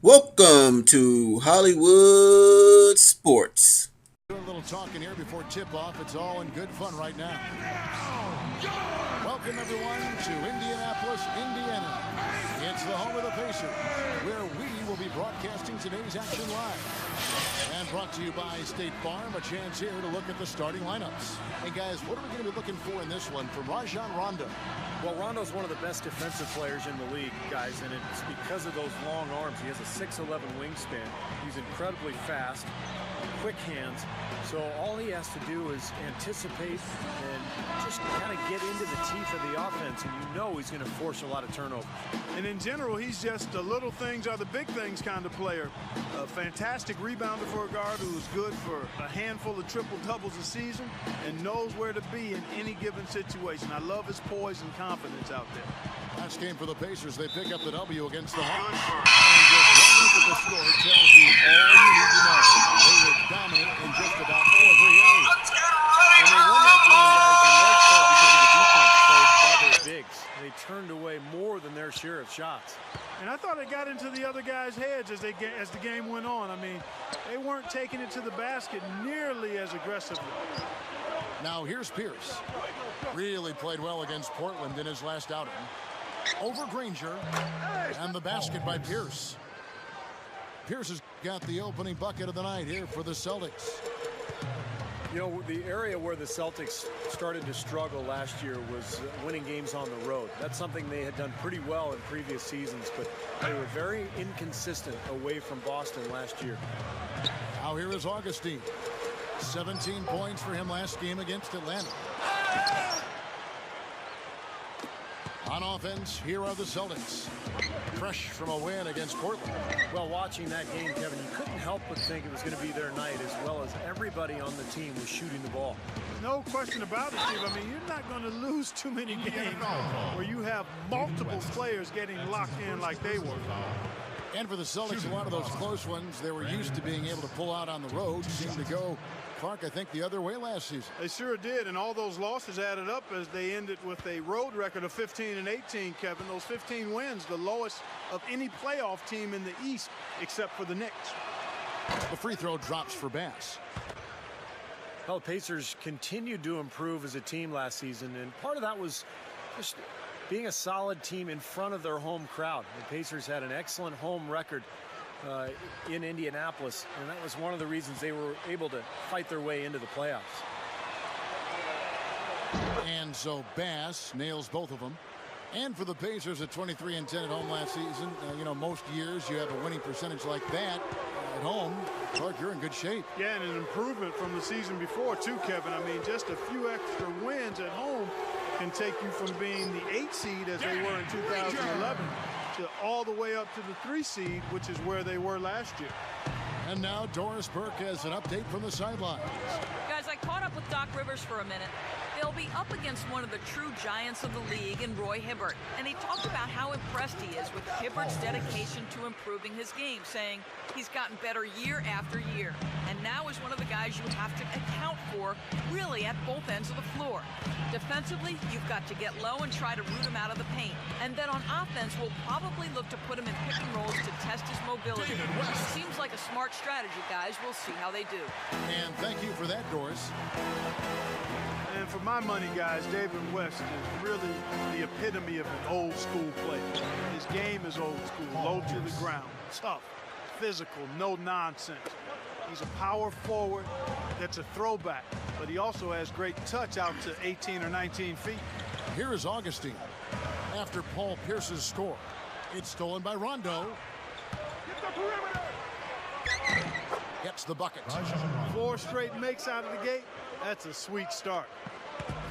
Welcome to Hollywood Sports. Doing a little talking here before tip-off. It's all in good fun right now. Welcome, everyone, to Indianapolis, Indiana. It's the home of the Pacers, where we will be broadcasting today's action live. And brought to you by State Farm, a chance here to look at the starting lineups. Hey, guys, what are we going to be looking for in this one from Rajon Rondo? Well, Rondo's one of the best defensive players in the league, guys, and it's because of those long arms. He has a 6'11" wingspan. He's incredibly fast, quick hands. So all he has to do is anticipate and just kind of get into the teeth of the offense, and you know he's going to force a lot of turnover. And in general, he's just the little things are the big things kind of player. A fantastic rebounder for a guard who's good for a handful of triple-doubles a season and knows where to be in any given situation. I love his poise and confidence out there. Last game for the Pacers, they pick up the W against the Hawks. And just one look at the score tells you all you need to know. They were dominant in just about every area. And they won that game, guys, in large part because of the defense played by their bigs. They turned away more than their share of shots. And I thought it got into the other guys' heads as the game went on. I mean, they weren't taking it to the basket nearly as aggressively. Now here's Pierce. Really played well against Portland in his last outing. Over Granger, and the basket by Pierce. Pierce has got the opening bucket of the night here for the Celtics. You know, the area where the Celtics started to struggle last year was winning games on the road. That's something they had done pretty well in previous seasons, but they were very inconsistent away from Boston last year. Now here is Augustine. 17 points for him last game against Atlanta. On offense, here are the Celtics. Fresh from a win against Portland. Well, watching that game, Kevin, you couldn't help but think it was going to be their night, as well as everybody on the team was shooting the ball. No question about it, Steve. I mean, you're not going to lose too many games where you have multiple players getting locked in like they were. And for the Celtics, a lot of those close ones they were used to being able to pull out on the road seemed to go, Clark, I think, the other way last season. They sure did, and all those losses added up as they ended with a road record of 15-18, Kevin. Those 15 wins, the lowest of any playoff team in the East, except for the Knicks. The free throw drops for Bass. Well, the Pacers continued to improve as a team last season, and part of that was just being a solid team in front of their home crowd. The Pacers had an excellent home record in Indianapolis, and that was one of the reasons they were able to fight their way into the playoffs. And so Bass nails both of them. And for the Pacers at 23-10 at home last season, you know, most years you have a winning percentage like that at home. Clark, you're in good shape. Yeah, and an improvement from the season before, too, Kevin. I mean, just a few extra wins at home can take you from being the 8 seed, as they were in 2011, to all the way up to the 3 seed, which is where they were last year. And now Doris Burke has an update from the sidelines. Guys, I caught up with Doc Rivers for a minute. They'll be up against one of the true giants of the league in Roy Hibbert. And he talked about how impressed he is with Hibbert's dedication to improving his game, saying he's gotten better year after year. And now is one of the guys you have to account for, really, at both ends of the floor. Defensively, you've got to get low and try to root him out of the paint. And then on offense, we'll probably look to put him in pick and rolls to test his mobility. Seems like a smart strategy, guys. We'll see how they do. And thank you for that, Doris. And for my money, guys, David West is really the epitome of an old school player. His game is old school, low to the ground, tough, physical, no nonsense. He's a power forward that's a throwback, but he also has great touch out to 18 or 19 feet. Here is Augustine. After Paul Pierce's score, it's stolen by Rondo. Gets the bucket. 4 straight makes out of the gate. That's a sweet start.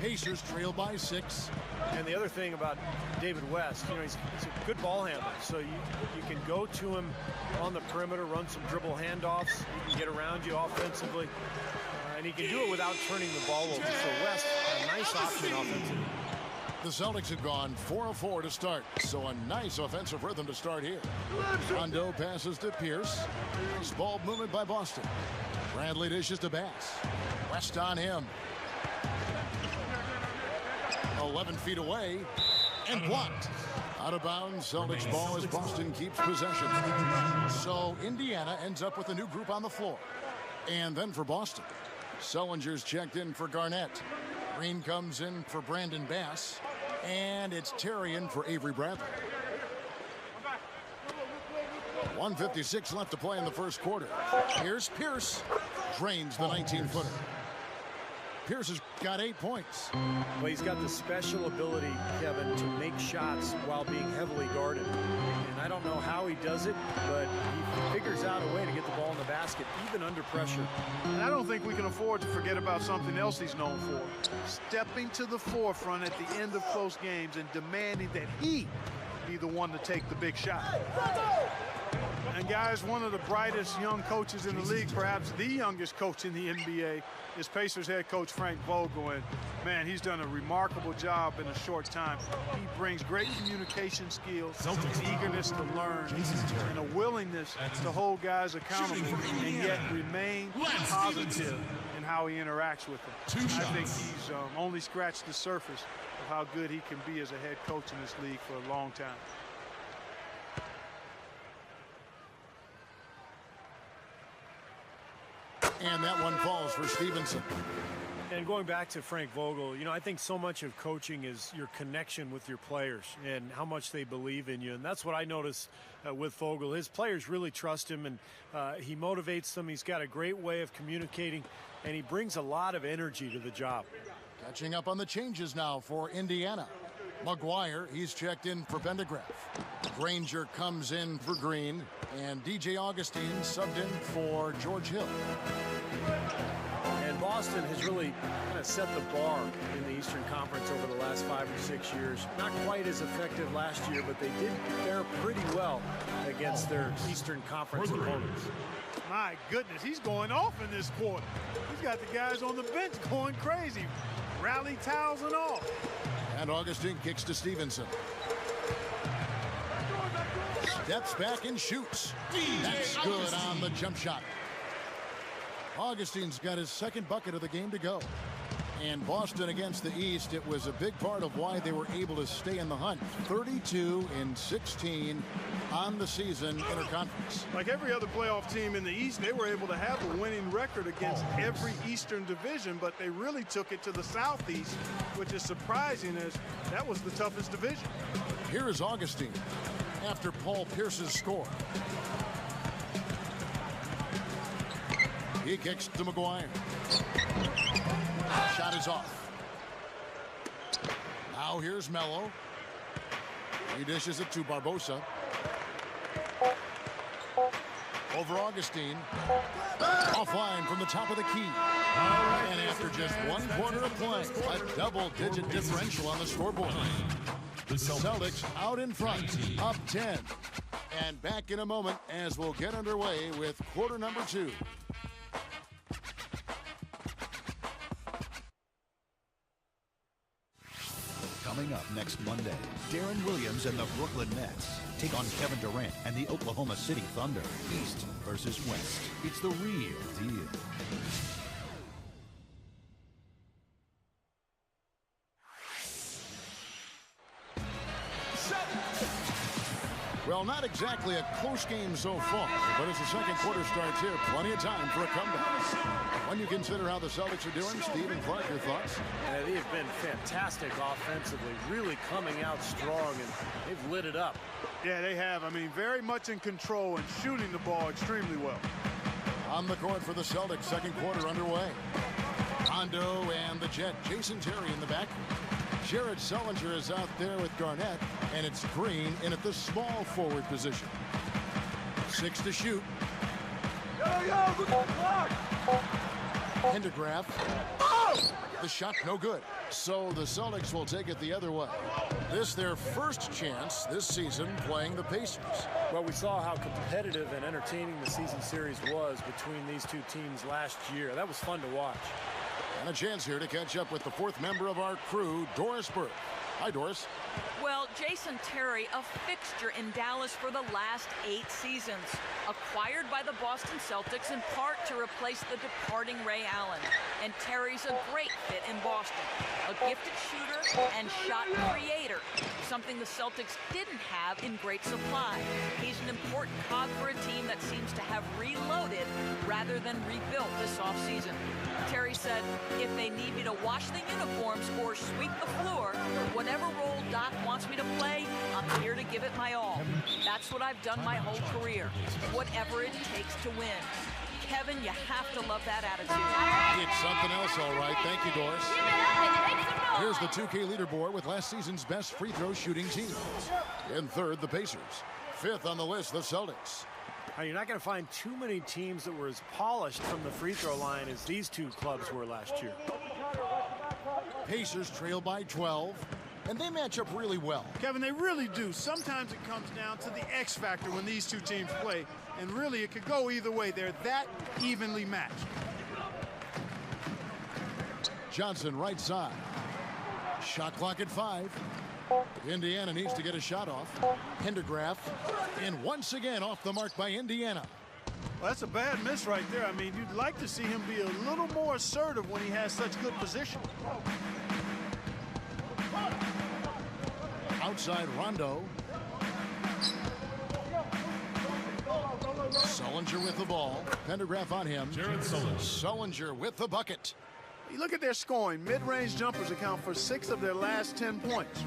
Pacers trail by 6. And the other thing about David West, you know, he's a good ball handler. So you can go to him on the perimeter, run some dribble handoffs. He can get around you offensively. And he can do it without turning the ball over. So West, a nice option offensively. The Celtics have gone 4 of 4 to start, so a nice offensive rhythm to start here. Rondo passes to Pierce. Nice ball movement by Boston. Bradley dishes to Bass. West on him. 11 feet away and blocked. Out of bounds, Celtics ball as Boston keeps possession. So Indiana ends up with a new group on the floor. And then for Boston, Sellinger's checked in for Garnett. Green comes in for Brandon Bass. And it's Terry in for Avery Bradley. 1:56 left to play in the first quarter. Here's Pierce. Drains the 19-footer. Pierce has got 8 points. Well, he's got the special ability, Kevin, to make shots while being heavily guarded. And I don't know how he does it, but he figures out a way to get the ball in the basket, even under pressure. And I don't think we can afford to forget about something else he's known for. Stepping to the forefront at the end of close games and demanding that he be the one to take the big shot. And guys, one of the brightest young coaches in the league, perhaps the youngest coach in the NBA, is Pacers head coach Frank Vogel. And man, he's done a remarkable job in a short time. He brings great communication skills, eagerness to learn, and a willingness to hold guys accountable and yet remain positive in how he interacts with them. I think he's only scratched the surface of how good he can be as a head coach in this league for a long time. And that one falls for Stevenson. And going back to Frank Vogel, you know, I think so much of coaching is your connection with your players and how much they believe in you. And that's what I noticed with Vogel. His players really trust him, and he motivates them. He's got a great way of communicating, and he brings a lot of energy to the job. Catching up on the changes now for Indiana. McGuire, he's checked in for Pendergraph. Granger comes in for Green, and DJ Augustine subbed in for George Hill. And Boston has really kind of set the bar in the Eastern Conference over the last 5 or 6 years. Not quite as effective last year, but they did fare pretty well against their Eastern Conference opponents. My goodness, he's going off in this quarter. He's got the guys on the bench going crazy. Rally towels and all. And Augustine kicks to Stevenson. Steps back and shoots. That's good on the jump shot. Augustine's got his second bucket of the game to go. And Boston against the East, it was a big part of why they were able to stay in the hunt. 32-16 on the season interconference. Like every other playoff team in the East, they were able to have a winning record against every Eastern division, but they really took it to the Southeast, which is surprising as that was the toughest division. Here is Augustine after Paul Pierce's score. He kicks to McGuire. Shot is off. Now here's Mello. He dishes it to Barbosa. Over Augustine. Offline from the top of the key. And after just 1 quarter of play, a double-digit differential on the scoreboard. The Celtics out in front, up 10. And back in a moment as we'll get underway with quarter number 2. Coming up next Monday, Darren Williams and the Brooklyn Nets take on Kevin Durant and the Oklahoma City Thunder. East versus West. It's the real deal. Well, not exactly a close game so far, but as the second quarter starts here, plenty of time for a comeback. When you consider how the Celtics are doing, Steve and Clark, your thoughts? They have been fantastic offensively, really coming out strong, and they've lit it up. Yeah, they have. I mean, very much in control and shooting the ball extremely well. On the court for the Celtics, second quarter underway. Rondo and the Jet. Jason Terry in the back. Jared Sellinger is out there with Garnett, and it's Green in at the small forward position. 6 to shoot. Pendergraph. The shot no good. So the Celtics will take it the other way. This their first chance this season playing the Pacers. Well, we saw how competitive and entertaining the season series was between these two teams last year. That was fun to watch. And a chance here to catch up with the fourth member of our crew, Doris Burke. Hi, Doris. Well, Jason Terry, a fixture in Dallas for the last 8 seasons. Acquired by the Boston Celtics in part to replace the departing Ray Allen. And Terry's a great fit in Boston. A gifted shooter and shot creator. Something the Celtics didn't have in great supply. He's an important cog for a team that seems to have reloaded rather than rebuilt this offseason. Terry said, if they need me to wash the uniforms or sweep the floor, whatever role Doc wants me to play, I'm here to give it my all. That's what I've done my whole career. Whatever it takes to win. Kevin, you have to love that attitude. It's something else, all right. Thank you, Doris. Here's the 2K leaderboard with last season's best free throw shooting teams. In third, the Pacers. Fifth on the list, the Celtics. Now, you're not going to find too many teams that were as polished from the free throw line as these two clubs were last year. Pacers trail by 12, and they match up really well. Kevin, they really do. Sometimes it comes down to the X factor when these two teams play, and really it could go either way. They're that evenly matched. Johnson, right side. Shot clock at 5. Indiana needs to get a shot off. Pendergraph, and once again off the mark by Indiana. Well, that's a bad miss right there. I mean, you'd like to see him be a little more assertive when he has such good position. Outside Rondo. Sullinger with the ball. Pendergraph on him. Sullinger with the bucket. You look at their scoring. Mid-range jumpers account for 6 of their last 10 points.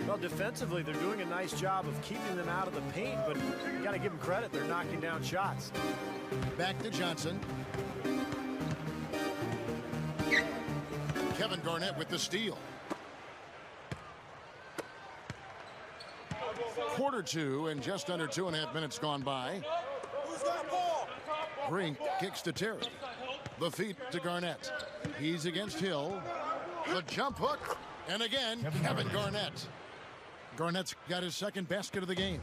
Well, defensively, they're doing a nice job of keeping them out of the paint, but you got to give them credit. They're knocking down shots. Back to Johnson. Kevin Garnett with the steal. Quarter 2 and just under 2.5 minutes gone by. Green kicks to Terry. The feed to Garnett. He's against Hill. The jump hook. And again, Kevin Garnett. Garnett's got his second basket of the game.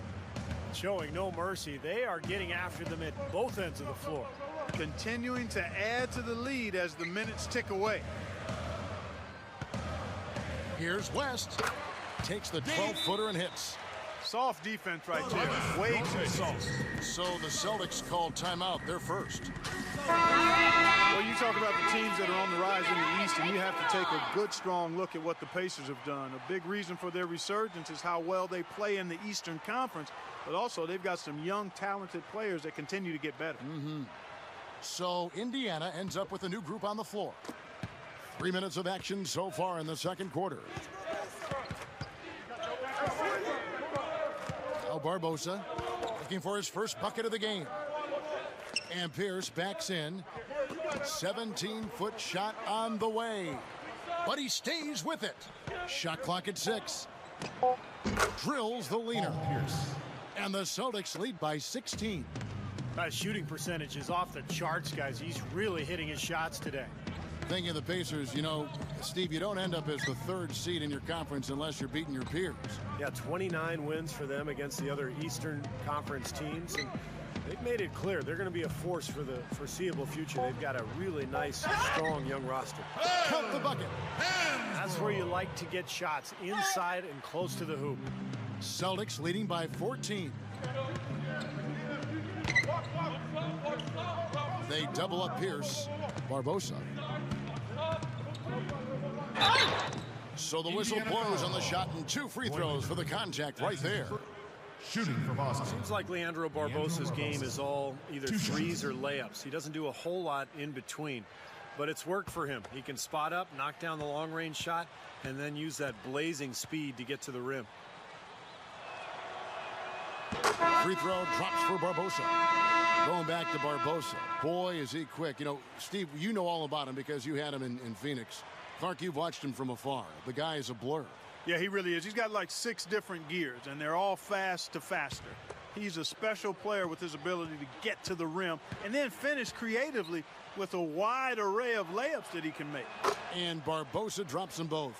Showing no mercy. They are getting after them at both ends of the floor. Continuing to add to the lead as the minutes tick away. Here's West. Takes the 12-footer and hits. Soft defense right there. Way too soft. So the Celtics called timeout. They're first. Well, you talk about the teams that are on the rise in the East, and you have to take a good, strong look at what the Pacers have done. A big reason for their resurgence is how well they play in the Eastern Conference, but also they've got some young, talented players that continue to get better. So Indiana ends up with a new group on the floor. 3 minutes of action so far in the second quarter. Now Barbosa looking for his first bucket of the game. And Pierce backs in. 17-foot shot on the way. But he stays with it. Shot clock at 6. Drills the leaner. And the Celtics lead by 16. That shooting percentage is off the charts, guys. He's really hitting his shots today. Thinking of the Pacers, you know, Steve, you don't end up as the 3rd seed in your conference unless you're beating your peers. Yeah, 29 wins for them against the other Eastern Conference teams. And they've made it clear they're going to be a force for the foreseeable future. They've got a really nice, strong young roster. Count the bucket. That's where you like to get shots, inside and close to the hoop. Celtics leading by 14. They double up Pierce. Barbosa. So the whistle blows on the shot and 2 free throws for the contact right there. Shooting for Boston. Seems like Leandro Barbosa's game is all either threes or layups. He doesn't do a whole lot in between, but it's worked for him. He can spot up, knock down the long-range shot, and then use that blazing speed to get to the rim. Free throw drops for Barbosa. Going back to Barbosa. Boy, is he quick. You know, Steve, you know all about him because you had him in Phoenix. Clark, you've watched him from afar. The guy is a blur. Yeah, he really is. He's got like 6 different gears, and they're all fast to faster. He's a special player with his ability to get to the rim and then finish creatively with a wide array of layups that he can make. And Barbosa drops them both.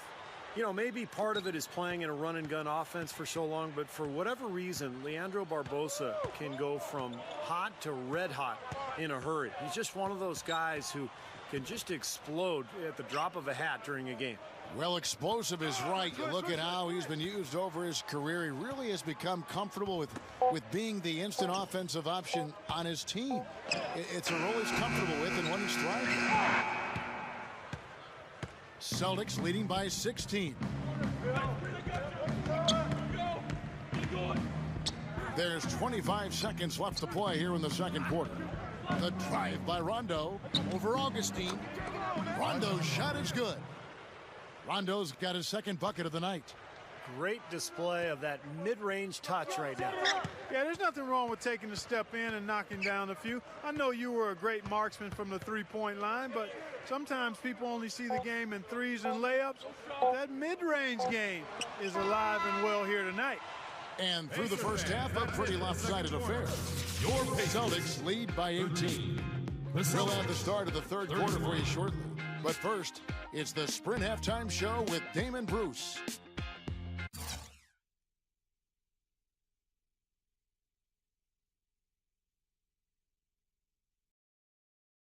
You know, maybe part of it is playing in a run-and-gun offense for so long, but for whatever reason, Leandro Barbosa can go from hot to red hot in a hurry. He's just one of those guys who can just explode at the drop of a hat during a game. Well, explosive is right. You look at how he's been used over his career. He really has become comfortable with being the instant offensive option on his team. It's a role he's comfortable with and one he's thriving. Celtics leading by 16. There's 25 seconds left to play here in the second quarter. The drive by Rondo over Augustine. Rondo's shot is good. Rondo's got his second bucket of the night. Great display of that mid-range touch right now. Yeah, there's nothing wrong with taking a step in and knocking down a few. I know you were a great marksman from the three-point line, but sometimes people only see the game in threes and layups. That mid-range game is alive and well here tonight. And through the first half, a pretty lopsided affair. Your Celtics lead by 18. We'll have the start of the third quarter for you shortly. But first, it's the Sprint Halftime Show with Damon Bruce.